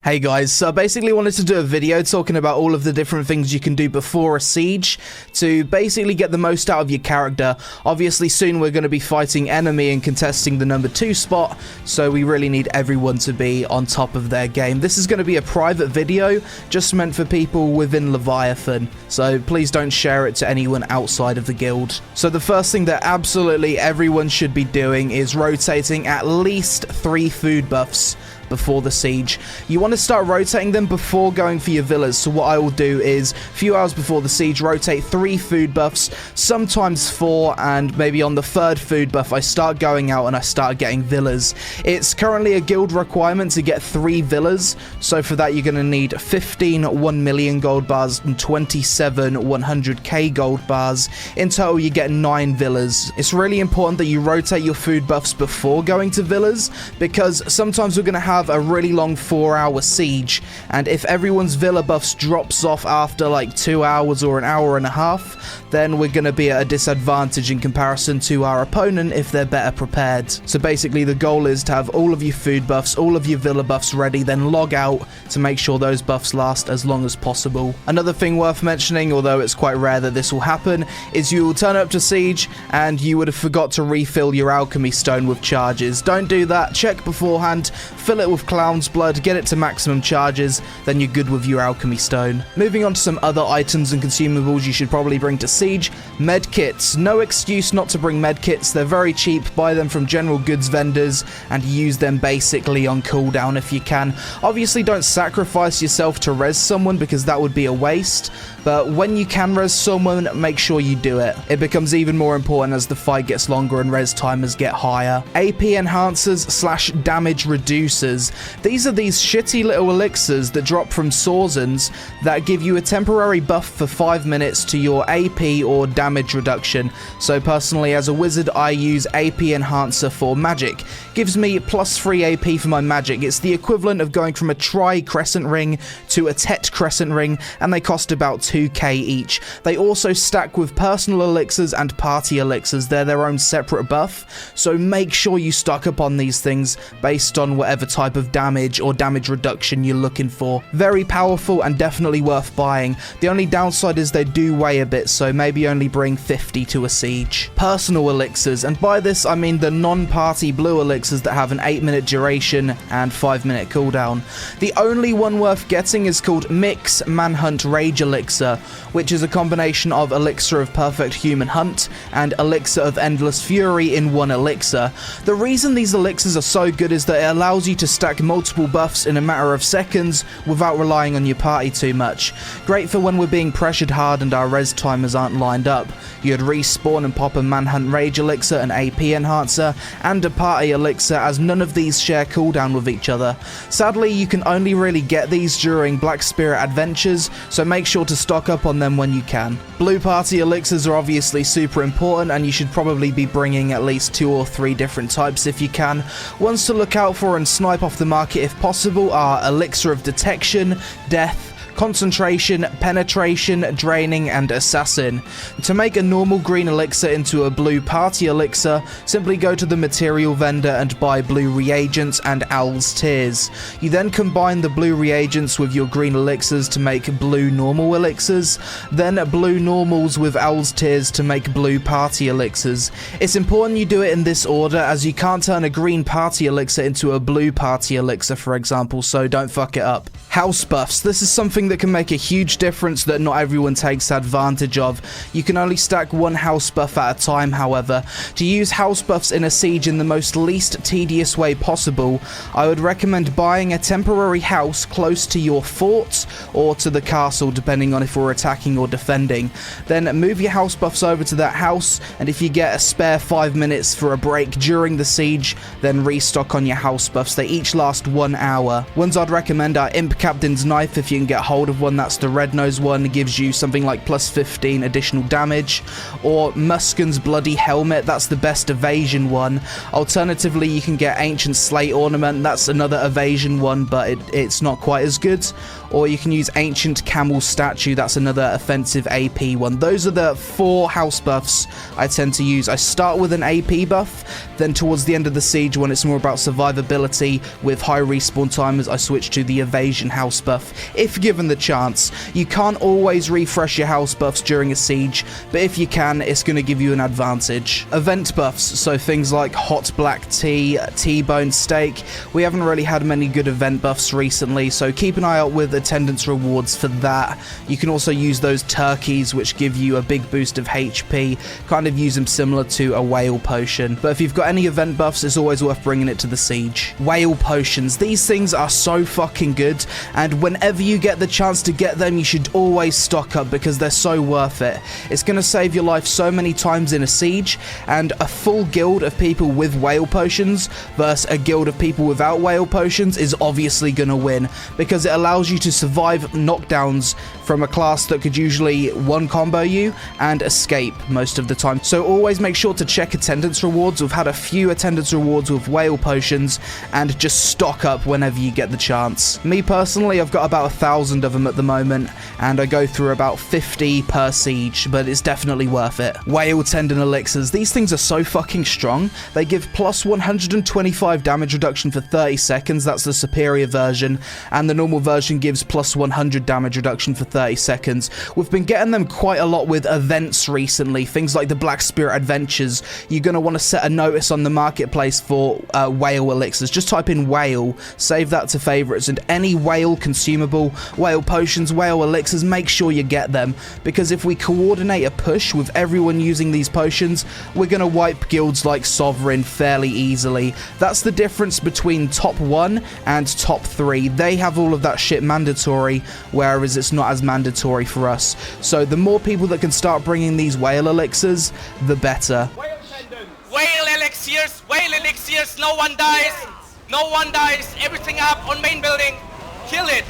Hey guys, so I basically wanted to do a video talking about all of the different things you can do before a siege to basically get the most out of your character. Obviously soon we're going to be fighting enemy and contesting the number 2 spot, so we really need everyone to be on top of their game. This is going to be a private video, just meant for people within Leviathan, so please don't share it to anyone outside of the guild. So the first thing that absolutely everyone should be doing is rotating at least 3 food buffs before the siege. You want to start rotating them before going for your villas, so what I will do is a few hours before the siege rotate 3 food buffs, sometimes 4, and maybe on the 3rd food buff I start going out and I start getting villas. It's currently a guild requirement to get 3 villas, so for that you're going to need 15 1 million gold bars and 27 100k gold bars. In total you get 9 villas. It's really important that you rotate your food buffs before going to villas, because sometimes we're going to have a really long 4-hour siege, and if everyone's villa buffs drops off after like 2 hours or an hour and a half, then we're going to be at a disadvantage in comparison to our opponent if they're better prepared. So basically the goal is to have all of your food buffs, all of your villa buffs ready, then log out to make sure those buffs last as long as possible. Another thing worth mentioning, although it's quite rare that this will happen, is you will turn up to siege and you would have forgot to refill your alchemy stone with charges. Don't do that. Check beforehand, fill it with clown's blood, get it to maximum charges, then you're good with your alchemy stone. Moving on to some other items and consumables you should probably bring to siege. Medkits. No excuse not to bring medkits. They're very cheap. Buy them from general goods vendors and use them basically on cooldown if you can. Obviously don't sacrifice yourself to res someone, because that would be a waste, but when you can res someone, make sure you do it. It becomes even more important as the fight gets longer and res timers get higher. AP enhancers / damage reducers. These are these shitty little elixirs that drop from Sawzens that give you a temporary buff for 5 minutes to your AP or damage reduction. So personally as a wizard I use AP enhancer for magic. Gives me +3 AP for my magic. It's the equivalent of going from a tri-crescent ring to a tet crescent ring, and they cost about 2k each. They also stack with personal elixirs and party elixirs. They're their own separate buff, so make sure you stock up on these things based on whatever type of damage or damage reduction you're looking for. Very powerful and definitely worth buying. The only downside is they do weigh a bit, so maybe only bring 50 to a siege. Personal elixirs, and by this I mean the non-party blue elixirs that have an 8-minute duration and 5-minute cooldown. The only one worth getting is called Mix Manhunt Rage Elixir, which is a combination of Elixir of Perfect Human Hunt and Elixir of Endless Fury in one elixir. The reason these elixirs are so good is that it allows you to stack multiple buffs in a matter of seconds without relying on your party too much. Great for when we're being pressured hard and our res timers aren't lined up. You'd respawn and pop a Manhunt Rage Elixir, an AP enhancer, and a party elixir, as none of these share cooldown with each other. Sadly, you can only really get these during Black Spirit adventures, so make sure to stock up on them when you can. Blue party elixirs are obviously super important, and you should probably be bringing at least 2 or 3 different types if you can. Ones to look out for and snipe off the market if possible are Elixir of Detection, Death, Concentration, Penetration, Draining, and Assassin. To make a normal green elixir into a blue party elixir, simply go to the material vendor and buy blue reagents and Owl's Tears. You then combine the blue reagents with your green elixirs to make blue normal elixirs, then blue normals with Owl's Tears to make blue party elixirs. It's important you do it in this order, as you can't turn a green party elixir into a blue party elixir, for example, so don't fuck it up. House buffs. This is something that can make a huge difference that not everyone takes advantage of. You can only stack 1 house buff at a time, however. To use house buffs in a siege in the most least tedious way possible, I would recommend buying a temporary house close to your fort or to the castle, depending on if we're attacking or defending. Then move your house buffs over to that house, and if you get a spare 5 minutes for a break during the siege, then restock on your house buffs. They each last 1 hour. Ones I'd recommend are Imp Captain's Knife, if you can get hold of one. That's the red nose one. It gives you something like plus 15 additional damage. Or Muskan's Bloody Helmet, that's the best evasion one. Alternatively, you can get Ancient Slate Ornament, that's another evasion one, but it's not quite as good. Or you can use Ancient Camel Statue, that's another offensive AP one. Those are the 4 house buffs I tend to use. I start with an AP buff, then towards the end of the siege, when it's more about survivability with high respawn timers, I switch to the evasion house buff, if given the chance. You can't always refresh your house buffs during a siege, but if you can, it's going to give you an advantage. Event buffs, so things like Hot Black Tea, T-Bone Steak. We haven't really had many good event buffs recently, so keep an eye out with attendance rewards for that. You can also use those turkeys, which give you a big boost of HP, kind of use them similar to a whale potion. But if you've got any event buffs, it's always worth bringing it to the siege. Whale potions, these things are so fucking good, and whenever you get the chance to get them, you should always stock up because they're so worth it. It's going to save your life so many times in a siege, and a full guild of people with whale potions versus a guild of people without whale potions is obviously going to win, because it allows you to survive knockdowns from a class that could usually one combo you and escape most of the time. So always make sure to check attendance rewards. We've had a few attendance rewards with whale potions, and just stock up whenever you get the chance. Me personally, I've got about 1,000 of them at the moment, and I go through about 50 per siege, but it's definitely worth it. Whale tendon elixirs, these things are so fucking strong. They give plus 125 damage reduction for 30 seconds, that's the superior version, and the normal version gives plus 100 damage reduction for 30 seconds. We've been getting them quite a lot with events recently, things like the Black Spirit Adventures. You're going to want to set a notice on the marketplace for whale elixirs. Just type in whale, save that to favorites, and any whale consumable, whale potions, whale elixirs, make sure you get them, because if we coordinate a push with everyone using these potions, we're going to wipe guilds like Sovereign fairly easily. That's the difference between top 1 and top 3. They have all of that shit mandatory, whereas it's not as mandatory for us. So the more people that can start bringing these whale elixirs, the better. Whale elixirs, no one dies, everything up on main building, kill it.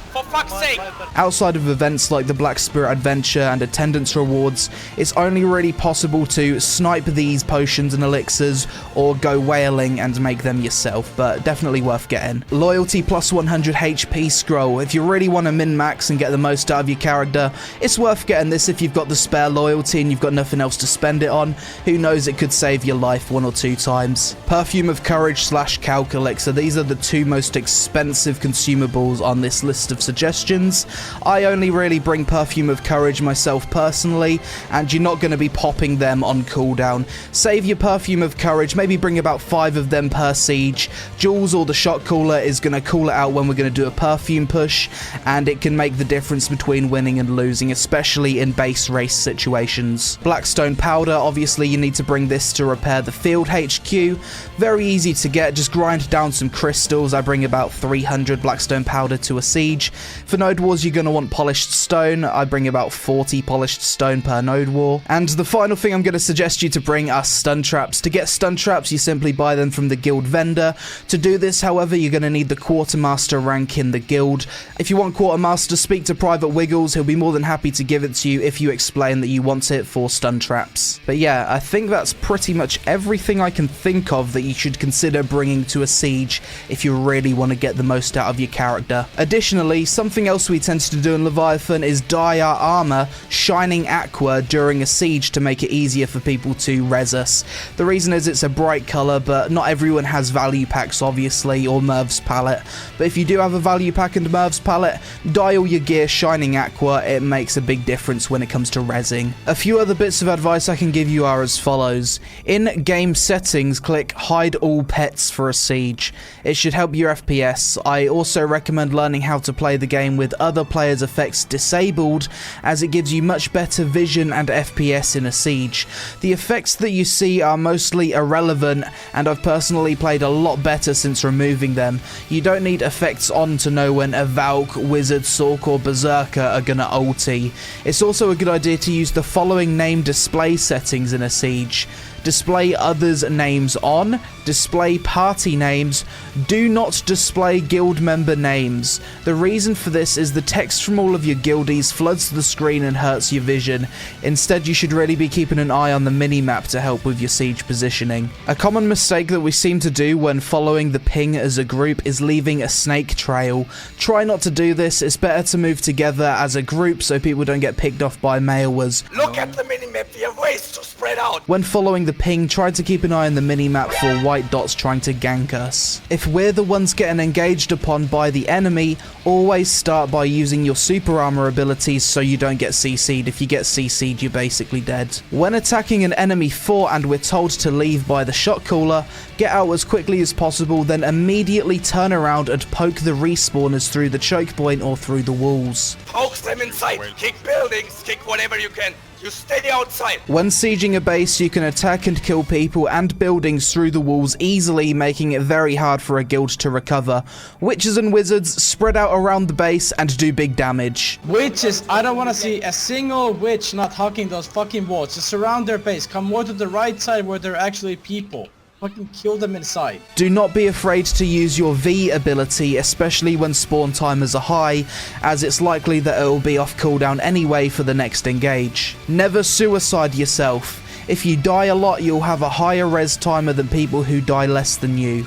For fuck's sake. Outside of events like the Black Spirit Adventure and attendance rewards, it's only really possible to snipe these potions and elixirs or go whaling and make them yourself, but definitely worth getting. Loyalty plus 100 HP scroll. If you really want to min-max and get the most out of your character, it's worth getting this if you've got the spare loyalty and you've got nothing else to spend it on. Who knows, it could save your life 1 or 2 times. Perfume of Courage / Calc Elixir. These are the 2 most expensive consumables on this list of suggestions. I only really bring Perfume of Courage myself personally, and you're not going to be popping them on cooldown. Save your Perfume of Courage, maybe bring about 5 of them per siege. Jules or the Shot Caller is going to call it out when we're going to do a perfume push, and it can make the difference between winning and losing, especially in base race situations. Blackstone Powder, obviously you need to bring this to repair the field HQ. Very easy to get, just grind down some crystals. I bring about 300 Blackstone Powder to a siege. For Node Wars, you're going to want Polished Stone. I bring about 40 Polished Stone per Node War. And the final thing I'm going to suggest you to bring are Stun Traps. To get Stun Traps, you simply buy them from the guild vendor. To do this, however, you're going to need the Quartermaster rank in the guild. If you want Quartermaster, speak to Private Wiggles. He'll be more than happy to give it to you if you explain that you want it for Stun Traps. But yeah, I think that's pretty much everything I can think of that you should consider bringing to a siege if you really want to get the most out of your character. Additionally, something else we tend to do in Leviathan is dye our armor Shining Aqua during a siege to make it easier for people to res us. The reason is it's a bright color, but not everyone has value packs obviously, or Merv's palette. But if you do have a value pack and Merv's palette, dye all your gear Shining Aqua. It makes a big difference when it comes to resing. A few other bits of advice I can give you are as follows. In game settings, click hide all pets for a siege. It should help your FPS. I also recommend learning how to play the game with other players' effects disabled, as it gives you much better vision and FPS in a siege. The effects that you see are mostly irrelevant, and I've personally played a lot better since removing them. You don't need effects on to know when a Valk, Wizard, Sork or Berserker are gonna ulti. It's also a good idea to use the following name display settings in a siege. Display others' names on. Display party names. Do not display guild member names. The reason for this is the text from all of your guildies floods the screen and hurts your vision. Instead, you should really be keeping an eye on the mini-map to help with your siege positioning. A common mistake that we seem to do when following the ping as a group is leaving a snake trail. Try not to do this. It's better to move together as a group so people don't get picked off by mailers. Look at the minimap, we have ways to spread out. When following the ping, try to keep an eye on the minimap for white dots trying to gank us. If we're the ones getting engaged upon by the enemy, always start by using your super armor abilities so you don't get CC'd. If you get CC'd, you're basically dead. When attacking an enemy fort and we're told to leave by the shot caller, get out as quickly as possible, then immediately turn around and poke the respawners through the choke point or through the walls. Poke them inside, kick buildings, kick whatever you can. You stay outside. When sieging a base, you can attack and kill people and buildings through the walls easily, making it very hard for a guild to recover. Witches and wizards spread out around the base and do big damage. Witches, I don't want to see a single witch not hugging those fucking walls. Just surround their base. Come more to the right side where there are actually people. Fucking kill them inside. Do not be afraid to use your V ability, especially when spawn timers are high, as it's likely that it will be off cooldown anyway for the next engage. Never suicide yourself. If you die a lot, you'll have a higher res timer than people who die less than you.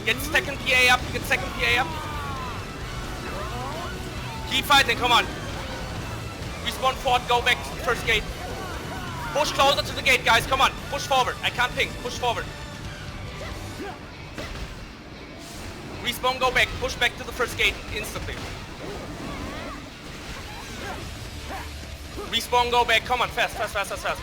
Get second PA up, get second PA up. Keep fighting, come on. Respawn fort, go back to the first gate. Push closer to the gate, guys, come on. Push forward, I can't ping, push forward. Respawn, go back, push back to the first gate instantly. Respawn, go back, come on, fast, fast, fast, fast, fast.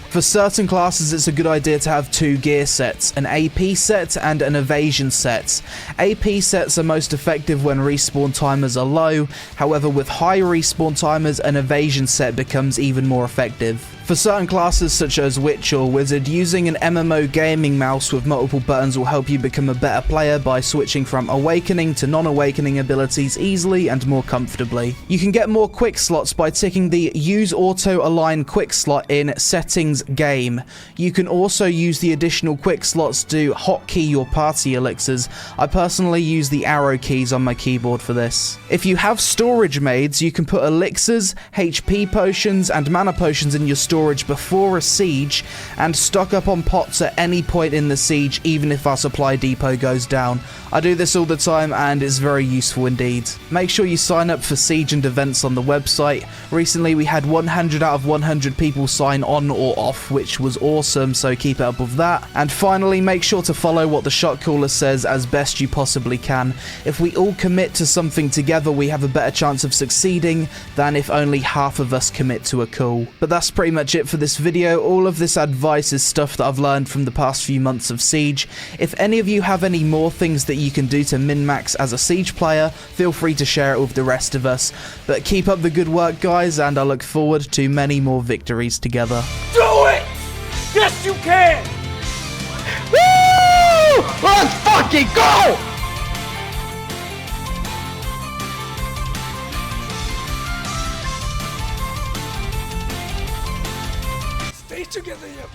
For certain classes, it's a good idea to have two gear sets, an AP set and an evasion set. AP sets are most effective when respawn timers are low, however with high respawn timers, an evasion set becomes even more effective. For certain classes such as Witch or Wizard, using an MMO gaming mouse with multiple buttons will help you become a better player by switching from awakening to non-awakening abilities easily and more comfortably. You can get more quick slots by ticking the Use Auto Align quick slot in Settings Game. You can also use the additional quick slots to hotkey your party elixirs. I personally use the arrow keys on my keyboard for this. If you have storage maids, you can put elixirs, HP potions and mana potions in your storage before a siege and stock up on pots at any point in the siege, even if our supply depot goes down. I do this all the time and it's very useful indeed. Make sure you sign up for siege and events on the website. Recently we had 100 out of 100 people sign on or off, which was awesome, so keep it up with that. And finally, make sure to follow what the shot caller says as best you possibly can. If we all commit to something together, we have a better chance of succeeding than if only half of us commit to a call. But that's pretty much it for this video. All of this advice is stuff that I've learned from the past few months of Siege. If any of you have any more things that you can do to min-max as a Siege player, feel free to share it with the rest of us. But keep up the good work, guys, and I look forward to many more victories together. Do it! Yes, you can! Woo! Let's fucking go! Stay together here.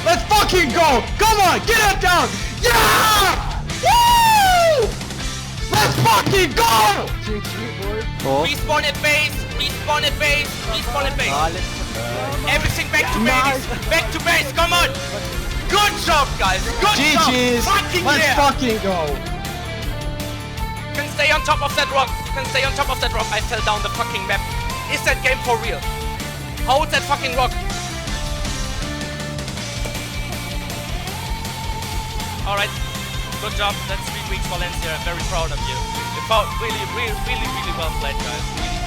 Let's fucking go! Come on, get it down! Yeah! Woo! Let's fucking go! Respawn at base, respawn at base, respawn at base. Everything back to base, back to base, come on! Good job, guys, good GG's. job! Fucking Let's yeah! fucking go! You can stay on top of that rock, you can stay on top of that rock. I fell down the fucking map. Is that game for real? Hold that fucking rock. Alright, good job. That's 3 weeks Valencia. I'm very proud of you. You fought really well played, guys. Really